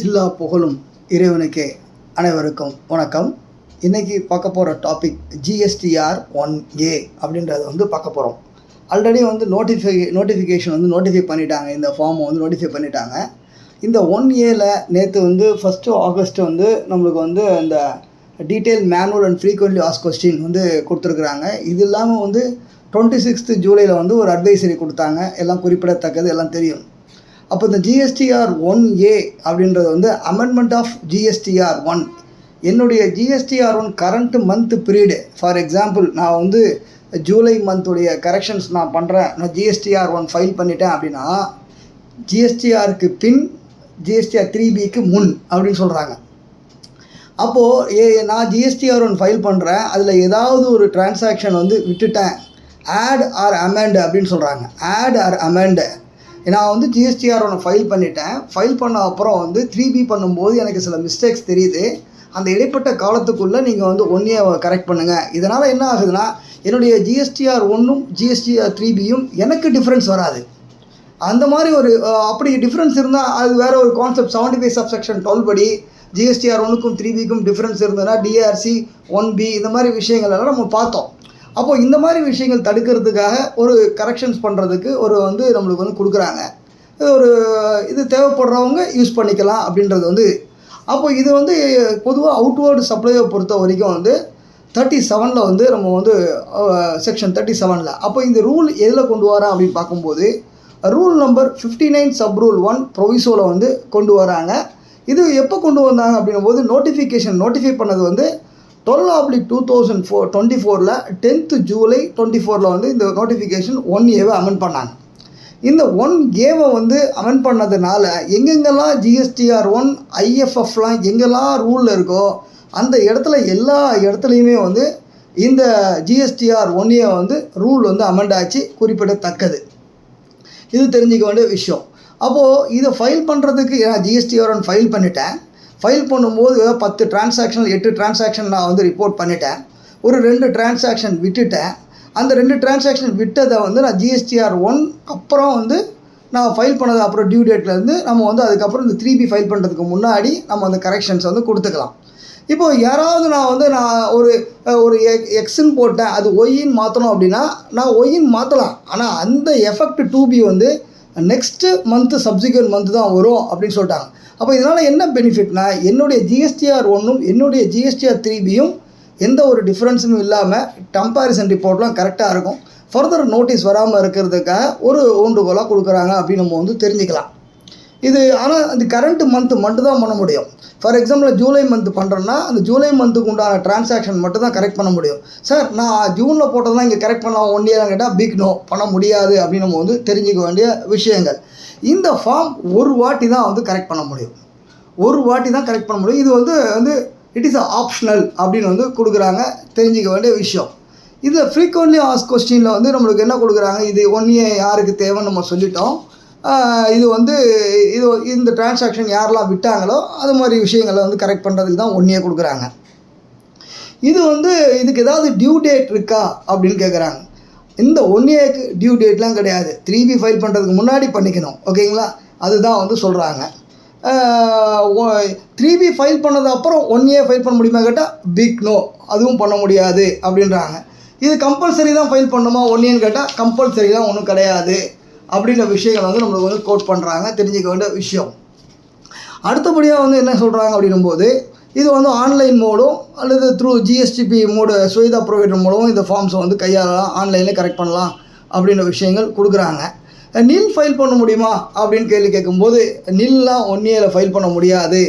எல்லா புகழும் இறைவனுக்கே. அனைவருக்கும் வணக்கம். இன்றைக்கி பார்க்க போகிற டாபிக் ஜிஎஸ்டிஆர் 1A அப்படின்றத பார்க்க போகிறோம். ஆல்ரெடி நோட்டிஃபிகேஷன் நோட்டிஃபை பண்ணிட்டாங்க. இந்த ஃபார்மை நோட்டிஃபை பண்ணிட்டாங்க. இந்த 1Aல நேற்று 1 ஆகஸ்ட் நம்மளுக்கு இந்த detail manual and frequently ask question கொடுத்துருக்குறாங்க. இது இல்லாமல் 26 ஜூலையில் ஒரு அட்வைசரி கொடுத்தாங்க. எல்லாம் குறிப்பிடத்தக்கது, எல்லாம் தெரியும். அப்போ இந்த ஜிஎஸ்டிஆர் 1A அப்படின்றது அமெண்ட்மெண்ட் ஆஃப் ஜிஎஸ்டிஆர் 1. என்னுடைய GSTR 1 current month period, for example நான் ஜூலை மந்த்துடைய கரெக்ஷன்ஸ் நான் பண்ணுறேன், நான் ஜிஎஸ்டிஆர் 1 ஃபைல் பண்ணிட்டேன் அப்படின்னா ஜிஎஸ்டிஆருக்கு பின் ஜிஎஸ்டிஆர் 3Bக்கு முன் அப்படின்னு சொல்கிறாங்க. அப்போது நான் ஜிஎஸ்டிஆர் 1 ஃபைல் பண்ணுறேன், அதில் ஏதாவது ஒரு டிரான்சாக்ஷன் விட்டுட்டேன், ஆட் ஆர் அமெண்ட் அப்படின்னு சொல்கிறாங்க. ஆட் ஆர் அமெண்ட், நான் ஜிஎஸ்டிஆர் 1 ஃபைல் பண்ணிட்டேன். ஃபைல் பண்ண அப்புறம் 3B பண்ணும்போது எனக்கு சில மிஸ்டேக்ஸ் தெரியுது. அந்த இடைப்பட்ட காலத்துக்குள்ளே நீங்கள் 1A கரெக்ட் பண்ணுங்கள். இதனால் என்ன ஆகுதுன்னா, என்னுடைய ஜிஎஸ்டிஆர் 1ம் ஜிஎஸ்டிஆர் 3Bயும் எனக்கு டிஃப்ரென்ஸ் வராது. அந்த மாதிரி அப்படி டிஃப்ரென்ஸ் இருந்தால் அது வேறு ஒரு கான்செப்ட். 75 சப்செக்ஷன் 12 படி ஜிஎஸ்டிஆர் 1க்கும் 3Bக்கும் டிஃப்ரென்ஸ் இருந்ததுன்னா டிஆர்சி 1B இந்த மாதிரி விஷயங்கள் எல்லாம் நம்ம பார்த்தோம். அப்போது இந்த மாதிரி விஷயங்கள் தடுக்கிறதுக்காக ஒரு கரெக்ஷன்ஸ் பண்ணுறதுக்கு நம்மளுக்கு கொடுக்குறாங்க. இது தேவைப்படுறவங்க யூஸ் பண்ணிக்கலாம் அப்படின்றது அப்போ இது பொதுவாக அவுட்வேர்டு சப்ளையை பொறுத்த வரைக்கும் 37ல் நம்ம செக்ஷன் 37ல். அப்போ இந்த ரூல் எதில் கொண்டு வரேன் அப்படின்னு பார்க்கும்போது ரூல் நம்பர் 59 சப் ரூல் 1 ப்ரொவிசோவில் கொண்டு வராங்க. இது எப்போ கொண்டு வந்தாங்க அப்படின்னும்போது நோட்டிஃபை பண்ணது 12/2024 10th ஜூலை 24 இந்த நோட்டிஃபிகேஷன் 1Aவை அமெண்ட் பண்ணாங்க. இந்த 1Aவை அமெண்ட் பண்ணதுனால எங்கெங்கெல்லாம் ஜிஎஸ்டிஆர் 1 ஐஎஃப்எஃப்லாம் எங்கெல்லாம் ரூலில் இருக்கோ அந்த இடத்துல எல்லா இடத்துலையுமே இந்த ஜிஎஸ்டிஆர் 1A ரூல் அமெண்ட் ஆச்சு, குறிப்பிடத்தக்கது. இது தெரிஞ்சிக்க வேண்டிய விஷயம். அப்போது இதை ஃபைல் பண்ணுறதுக்கு நான் ஜிஎஸ்டிஆர் 1 ஃபைல் பண்ணிட்டேன். ஃபைல் பண்ணும்போது 10 டிரான்சாக்ஷன் 8 டிரான்சாக்ஷன் நான் ரிப்போர்ட் பண்ணிட்டேன். ஒரு 2 டிரான்சாக்ஷன் விட்டுட்டேன். அந்த 2 டிரான்சாக்ஷன் விட்டதை நான் ஜிஎஸ்டிஆர் 1 அப்புறம் நான் ஃபைல் பண்ணது அப்புறம் டியூ டேட்லேருந்து நம்ம அதுக்கப்புறம் இந்த 3B ஃபைல் பண்ணுறதுக்கு முன்னாடி நம்ம அந்த கரெக்ஷன்ஸ் கொடுத்துக்கலாம். இப்போது யாராவது நான் ஒரு எக்ஸ்ன்னு போட்டேன், அது ஒய்ன்னு மாற்றணும் அப்படின்னா நான் ஒய்ன்னு மாற்றலாம். ஆனால் அந்த effect 2B next month subsequent month தான் வரும் அப்படின்னு சொல்லிட்டாங்க. அப்போ இதனால் என்ன பெனிஃபிட்னா, என்னுடைய ஜிஎஸ்டிஆர் 1ம் என்னுடைய ஜிஎஸ்டிஆர் 3Bயும் எந்த ஒரு டிஃப்ரென்ஸும் இல்லாமல் கம்பேரிசன் ரிப்போர்ட்லாம் கரெக்டாக இருக்கும். ஃபர்தர் நோட்டீஸ் வராமல் இருக்கிறதுக்காக ஒரு ஊண்டுகோலாக கொடுக்குறாங்க அப்படின்னு நம்ம தெரிஞ்சுக்கலாம். இது ஆனால் அந்த கரண்ட் மந்த்து மட்டும் தான் பண்ண முடியும். ஃபார் எக்ஸாம்பிள் ஜூலை மந்த் பண்ணுறேன்னா அந்த ஜூலை மந்த்துக்கு உண்டான டிரான்சாக்ஷன் மட்டும் தான் கரெக்ட் பண்ண முடியும். சார் நான் ஜூனில் போட்டது தான் இங்கே கரெக்ட் பண்ணலாம் 1 கேட்டால் பிக் நோ, பண்ண முடியாது அப்படின்னு நம்ம தெரிஞ்சிக்க வேண்டிய விஷயங்கள். இந்த ஃபார்ம் ஒரு வாட்டி தான் கரெக்ட் பண்ண முடியும். ஒரு வாட்டி தான் கரெக்ட் பண்ண முடியும். இது இட் இஸ் ஆப்ஷனல் அப்படின்னு கொடுக்குறாங்க, தெரிஞ்சிக்க வேண்டிய விஷயம். இதில் ஃப்ரீக்வெண்ட்லி ஆஸ்க் கொஸ்டினில் நம்மளுக்கு என்ன கொடுக்குறாங்க, இது 1A யாருக்கு தேவைன்னு நம்ம சொல்லிட்டோம். இது இது இந்த டிரான்சாக்ஷன் யாரெல்லாம் விட்டாங்களோ அது மாதிரி விஷயங்களை கரெக்ட் பண்ணுறதுக்கு தான் 1A கொடுக்குறாங்க. இது இதுக்கு ஏதாவது டியூ டேட் இருக்கா அப்படின்னு கேட்குறாங்க. இந்த 1Aக்கு டியூ டேட்லாம் கிடையாது. 3B ஃபைல் பண்ணுறதுக்கு முன்னாடி பண்ணிக்கணும், ஓகேங்களா? அதுதான் சொல்கிறாங்க. 3B ஃபைல் பண்ணது அப்புறம் 1A ஃபைல் பண்ண முடியுமா கேட்டால் பிக் நோ, அதுவும் பண்ண முடியாது அப்படின்றாங்க. இது கம்பல்சரி தான் ஃபைல் பண்ணுமா 1Aன்னு கேட்டால் கம்பல்சரி தான் ஒன்றும் கிடையாது அப்படின்ற விஷயங்கள் நம்மளுக்கு கோட் பண்ணுறாங்க, தெரிஞ்சிக்க வேண்டிய விஷயம். அடுத்தபடியாக என்ன சொல்கிறாங்க அப்படின்னும்போது இது ஆன்லைன் மோடும் அல்லது through GSTP mode Suvidha provider மூலமும் இந்த ஃபார்ம்ஸை கையாளலாம், ஆன்லைனில் கரெக்ட் பண்ணலாம் அப்படின்ற விஷயங்கள் கொடுக்குறாங்க. நில் ஃபைல் பண்ண முடியுமா அப்படின்னு கேள்வி கேட்கும்போது நில்லாம் 1Aல ஃபைல் பண்ண முடியாது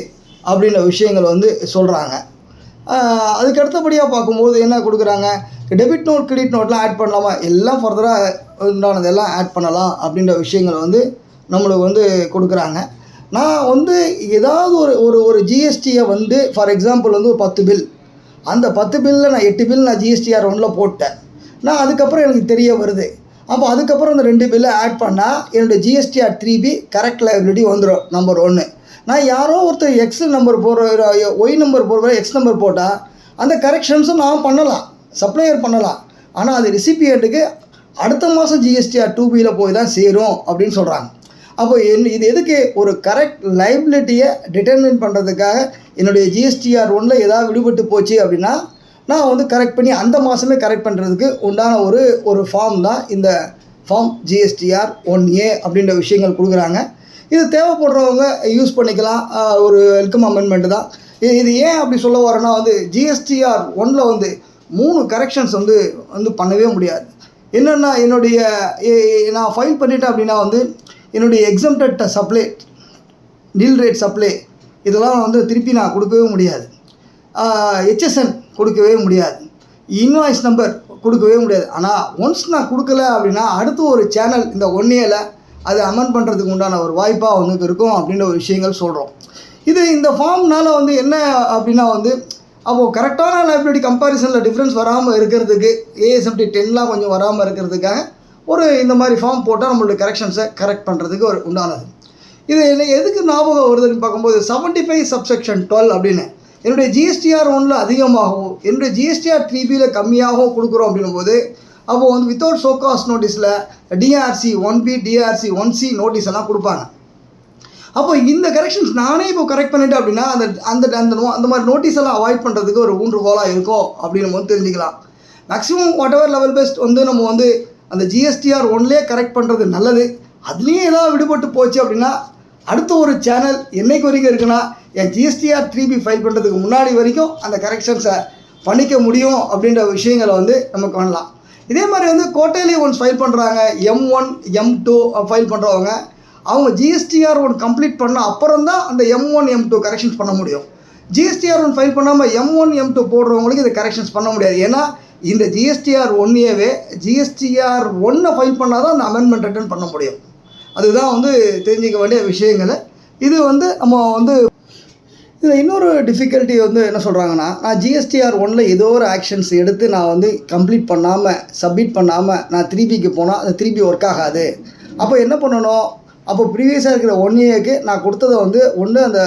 அப்படின்ற விஷயங்கள் சொல்கிறாங்க. அதுக்கு அடுத்தபடியாக பார்க்கும்போது என்ன கொடுக்குறாங்க, டெபிட் நோட் கிரெடிட் நோட்லாம் ஆட் பண்ணலாமா, எல்லாம் ஃபர்தராக உண்டானதெல்லாம் ஆட் பண்ணலாம் அப்படின்ற விஷயங்கள் நம்மளுக்கு கொடுக்குறாங்க. நான் ஏதாவது ஒரு ஜிஎஸ்டியை ஃபார் எக்ஸாம்பிள் ஒரு 10 பில், அந்த 10 பில்லில் நான் 8 பில் நான் ஜிஎஸ்டிஆர் 1ல் போட்டேன். நான் அதுக்கப்புறம் எனக்கு தெரிய வருது. அப்போ அதுக்கப்புறம் அந்த 2 பில்லை ஆட் பண்ணால் என்னுடைய ஜிஎஸ்டிஆர் 3B கரெக்ட் லைபிலிட்டி வந்துடும். நம்பர் 1. நான் யாரோ ஒருத்தர் எக்ஸ் நம்பர் போடுற ஒய் நம்பர் போடுற எக்ஸ் நம்பர் போட்டால் அந்த கரெக்ஷன்ஸும் நான் பண்ணலாம், சப்ளையர் பண்ணலாம். ஆனால் அது ரிசிபியண்ட்டுக்கு அடுத்த மாதம் ஜிஎஸ்டிஆர் 2Bயில் போய் தான் சேரும் அப்படின்னு சொல்கிறாங்க. அப்போ இது எதுக்கு ஒரு கரெக்ட் லைபிலிட்டியை டிட்டர்மின் பண்ணுறதுக்காக என்னுடைய ஜிஎஸ்டிஆர் ஒன்றில் ஏதாவது விடுபட்டு போச்சு அப்படின்னா நான் வந்து கரெக்ட் பண்ணி அந்த மாதமே கரெக்ட் பண்ணுறதுக்கு உண்டான ஒரு ஃபார்ம் தான் இந்த ஃபார்ம் ஜிஎஸ்டிஆர் 1A அப்படின்ற விஷயங்கள் கொடுக்குறாங்க. இது தேவைப்படுறவங்க யூஸ் பண்ணிக்கலாம். ஒரு வெல்கம் அமெண்ட்மெண்ட் தான் இது. ஏன் அப்படி சொல்ல வரேன்னா வந்து ஜிஎஸ்டிஆர் 1ல் வந்து 3 கரெக்ஷன்ஸ் வந்து பண்ணவே முடியாது. என்னென்னா நான் ஃபைல் பண்ணிட்டேன் அப்படின்னா வந்து என்னுடைய எக்ஸம்டட் சப்ளை, நில் ரேட் சப்ளை இதெல்லாம் வந்து திருப்பி நான் கொடுக்கவே முடியாது. HSN கொடுக்கவே முடியாது. இன்வாய்ஸ் நம்பர் கொடுக்கவே முடியாது. ஆனால் ஒன்ஸ் நான் கொடுக்கல அப்படின்னா அடுத்து ஒரு சேனல் இந்த 1Aல அதை அமெண்ட் பண்ணுறதுக்கு உண்டான ஒரு வாய்ப்பாக வந்து இருக்கும் அப்படின்ற ஒரு விஷயங்கள் சொல்கிறோம். இந்த ஃபார்ம்னால் வந்து என்ன அப்படின்னா வந்து அப்போது கரெக்டான லைபிலிட்டி கம்பேரிசனில் டிஃப்ரென்ஸ் வராமல் இருக்கிறதுக்கு ASMT 10லாம் கொஞ்சம் வராமல் இருக்கிறதுக்காக இந்த மாதிரி ஃபார்ம் போட்டால் நம்மளுடைய கரெக்ஷன்ஸை கரெக்ட் பண்ணுறதுக்கு ஒரு உண்டானது. இது எதுக்கு ஞாபகம் வருதுன்னு பார்க்கும்போது 75 சப்செக்ஷன் 12 அப்படின்னு என்னுடைய ஜிஎஸ்டிஆர் 1ல் அதிகமாகவும் என்னுடைய ஜிஎஸ்டிஆர் 3Bயில் கம்மியாகவும் கொடுக்குறோம் அப்படின்னும் போது அப்போது வந்து வித்தவுட் ஷோகாஸ் நோட்டீஸில் DRC 1B DRC 1C notice எல்லாம் கொடுப்பாங்க. அப்போ இந்த கரெக்ஷன்ஸ் நானே இப்போ கரெக்ட் பண்ணிட்டேன் அப்படின்னா அந்த மாதிரி நோட்டீஸ் எல்லாம் அவாய்ட் பண்ணுறதுக்கு ஒரு ஊன்றுகோலாக இருக்கும் அப்படின்னு நம்ம வந்து தெரிஞ்சுக்கலாம். Maximum what ever level best நம்ம வந்து அந்த ஜிஎஸ்டிஆர் 1லே கரெக்ட் பண்ணுறது நல்லது. அதுலேயே ஏதாவது விடுபட்டு போச்சு அப்படின்னா அடுத்த ஒரு சேனல் என்னைக்கு வரைக்கும் இருக்குன்னா என் ஜிஎஸ்டிஆர் 3B ஃபைல் பண்ணுறதுக்கு முன்னாடி வரைக்கும் அந்த கரெக்ஷன்ஸை பண்ணிக்க முடியும் அப்படின்ற விஷயங்களை வந்து நமக்கு பண்ணலாம். இதே மாதிரி வந்து கோட்டையிலே ஒன்ஸ் ஃபைல் பண்ணுறாங்க, M1 M2 ஃபைல் பண்ணுறவங்க அவங்க ஜிஎஸ்டிஆர் 1 கம்ப்ளீட் பண்ண அப்புறம் தான் அந்த M1 M2 கரெக்ஷன்ஸ் பண்ண முடியும். ஜிஎஸ்டிஆர் 1 ஃபைல் பண்ணாமல் M1 M2 போடுறவங்களுக்கு இதை கரெக்ஷன்ஸ் பண்ண முடியாது. ஏன்னா இந்த ஜிஎஸ்டிஆர் 1Aவே ஜிஎஸ்டிஆர் 1 ஃபைல் பண்ணால் தான் அந்த அமெண்ட்மெண்ட் ரிட்டர்ன் பண்ண முடியும். அதுதான் வந்து தெரிஞ்சிக்க வேண்டிய விஷயங்கள். இது வந்து நம்ம வந்து இதில் இன்னொரு டிஃபிகல்ட்டி வந்து என்ன சொல்கிறாங்கன்னா, நான் ஜிஎஸ்டிஆர் 1ல் ஏதோ ஒரு ஆக்ஷன்ஸ் எடுத்து நான் வந்து கம்ப்ளீட் பண்ணாமல் சப்மிட் பண்ணாமல் நான் 3Bக்கு போனால் அந்த 3B ஒர்க் ஆகாது. அப்போ என்ன பண்ணணும், அப்போ ப்ரீவியஸாக இருக்கிற 1Aக்கு நான் கொடுத்ததை வந்து அந்த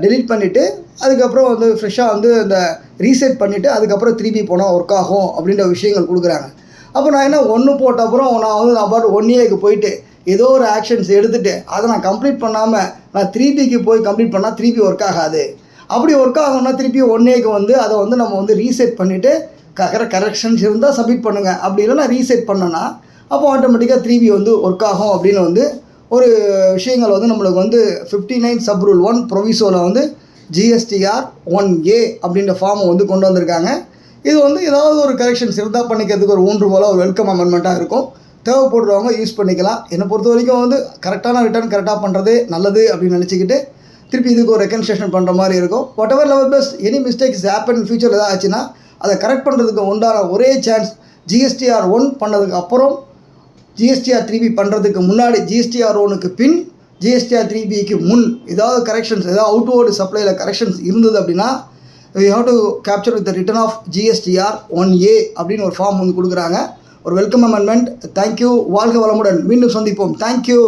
டெலீட் பண்ணிவிட்டு அதுக்கப்புறம் வந்து ஃப்ரெஷ்ஷாக வந்து அந்த ரீசெட் பண்ணிவிட்டு அதுக்கப்புறம் 3B போனால் ஒர்க் ஆகும் அப்படின்ற விஷயங்கள் கொடுக்குறாங்க. அப்போ நான் என்ன 1 போட்ட அப்புறம் நான் பாட்டு 1Aக்கு போயிட்டு ஏதோ ஒரு ஆக்ஷன்ஸ் எடுத்துகிட்டு அதை நான் கம்ப்ளீட் பண்ணாமல் நான் 3Bக்கு போய் கம்ப்ளீட் பண்ணால் 3B ஒர்க் ஆகாது. அப்படி ஒர்க் ஆகும்னா திருப்பி 1Aக்கு வந்து அதை வந்து நம்ம வந்து ரீசெட் பண்ணிவிட்டு கரெக்ஷன்ஸ் இருந்தால் சப்மிட் பண்ணுங்கள். அப்படி இல்லைனா ரீசெட் பண்ணோன்னா அப்போ ஆட்டோமேட்டிக்காக 3B வந்து ஒர்க் ஆகும் அப்படின்னு வந்து ஒரு விஷயங்கள் வந்து நம்மளுக்கு வந்து 59 சப் ரூல் 1 ப்ரொவிசோவில் வந்து ஜிஎஸ்டிஆர் 1A அப்படின்ற ஃபார்மை வந்து கொண்டு வந்திருக்காங்க. இது வந்து ஏதாவது ஒரு கரெக்ஷன்ஸ் இருந்தால் பண்ணிக்கிறதுக்கு ஒரு ஊன்றுகோலாக ஒரு வெல்கம் அமெண்ட்மெண்ட்டாக இருக்கும். தேவைப்படுறவங்க யூஸ் பண்ணிக்கலாம். என்னை பொறுத்த வரைக்கும் வந்து கரெக்டான ரிட்டர்ன் கரெக்டாக பண்ணுறது நல்லது அப்படின்னு நினச்சிக்கிட்டு திருப்பி இதுக்கு ஒரு ரெக்கன்ஸ்ட்ரக்ஷன் பண்ணுற மாதிரி இருக்கும். What ever level best any mistakes happen future ஏதாவது ஆச்சுன்னா அதை கரெக்ட் பண்ணுறதுக்கு உண்டான ஒரே சான்ஸ் ஜிஎஸ்டிஆர் 1 பண்ணதுக்கு அப்புறம் ஜிஎஸ்டிஆர் 3B பண்ணுறதுக்கு முன்னாடி ஜிஎஸ்டிஆர் 1க்கு பின் ஜிஎஸ்டிஆர் 3Bக்கு முன் ஏதாவது கரெக்ஷன்ஸ் ஏதாவது அவுட்வேர்டு சப்ளையில் கரெக்ஷன்ஸ் இருந்தது அப்படின்னா we have to capture with the return of GSTR 1A அப்படின்னு ஒரு ஃபார்ம் வந்து கொடுக்குறாங்க. ஒரு வெல்கம் அமெண்ட்மெண்ட். தேங்க்யூ. வாழ்க வளமுடன். மீண்டும் சந்திப்போம். தேங்க்யூ.